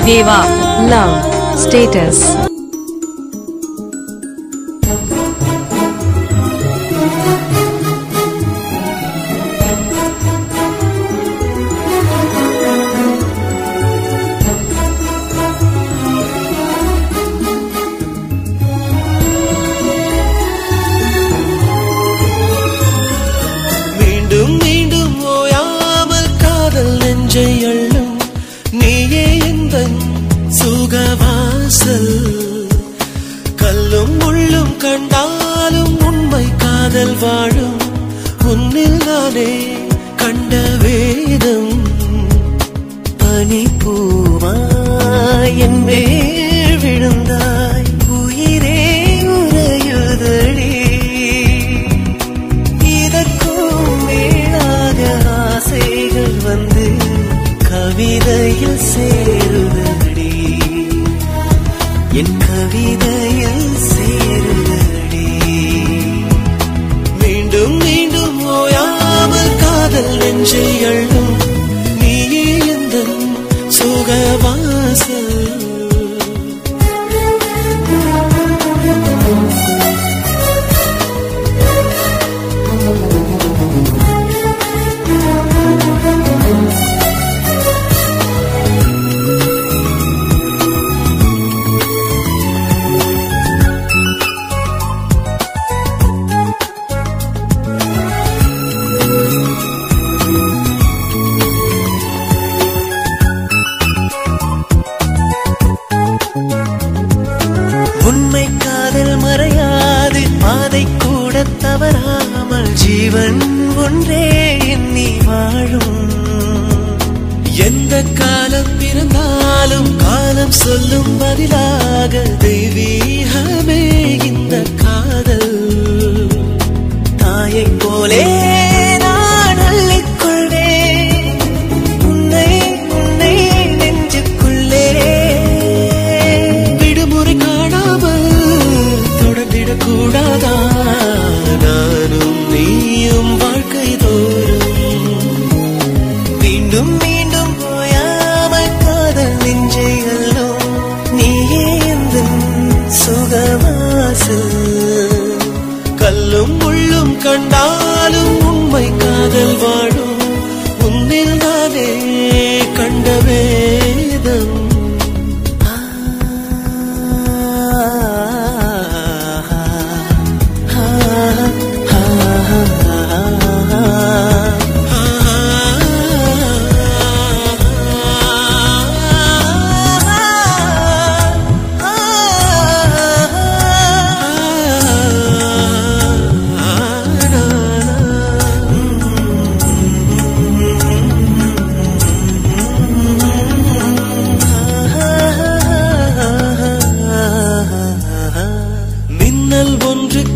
Deva, love, status. கல்லும் முள்ளும் கண்டாலும் உண்மை காதல் வாழும் உன்னில் நானே கண்ட வேதம் பனிப்பூவாய் என் மேல் விழுந்தாய் உயிரே உறையுதடி இதற்கும் மேலாக ஆசைகள் வந்து கவிதையில் சேருதடி என் கவிதையில் சேருதடி மீண்டும் மீண்டும் ஓயாமல் காதல் நெஞ்சை அள்ளும் நீயே எந்தன் சுகவாசல் உண்மை காதல் மறையாது பாதை கூட தவறாமல் ஜீவன் ஒன்றே எண்ணி வாழும் எந்த காலம் பிறந்தாலும் காலம் சொல்லும் பதிலாக தெய்வீகமே இந்த காதல் தாயை போலே நான் அள்ளிக்கொள்வேன் உன்னை உன்னை நெஞ்சுக்குள்ளே கூடாதா நானும் நீயும் வாழ்க்கை தோறும் மீண்டும் மீண்டும் போயாமல் காதல் நெஞ்சை அள்ளும் நீயே எந்தன் சுகவாசல் கல்லும் முள்ளும் கண்டாலும் உண்மை காதல் வாழும் உன்னில் நானே கண்ட வேதம்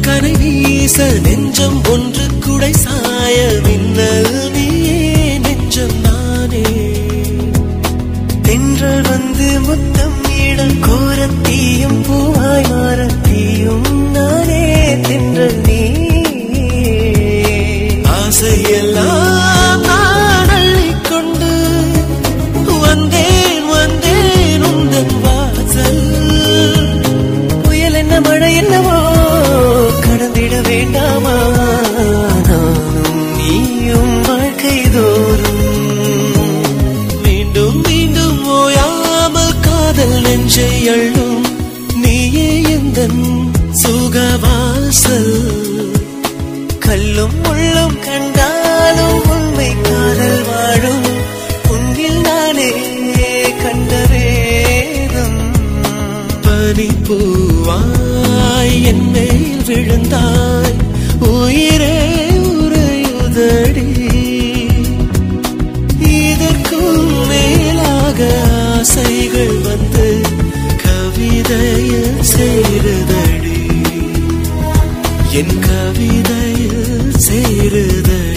கரை வீச நெஞ்சம் ஒன்று குடை சாய மின்னல் நீயே நெஞ்சம் நானே தென்றல் வந்து முத்தம் இட கோரத்தீயும் பூவாய் மாறத்தீயும் நானே தென்றல் நீ ஆசையெல்லாம் நான் அள்ளிக்கொண்டு வந்தேன் வந்தேன் உந்தன் வாசல் புயல் என்ன மழை என்னவோ கடந்திட வேண்டாமா நானும் நீயும் வாழ்க்கை தோறும் மீண்டும் மீண்டும் ஓயாமல் காதல் நெஞ்சை அள்ளும் நீயே எந்தன் சுகவாசல் கல்லும் முள்ளும் கண்டாலும் உண்மை காதல் வாழும் உன்னில் நானே கண்ட வேதம் பனிப்பூவாய் என் மேல் விழுந்தாய் உயிரே உறையுதடி இதற்கும் மேலாக ஆசைகள் வந்து கவிதையில் சேருதடி என் கவிதையில் சேருதடி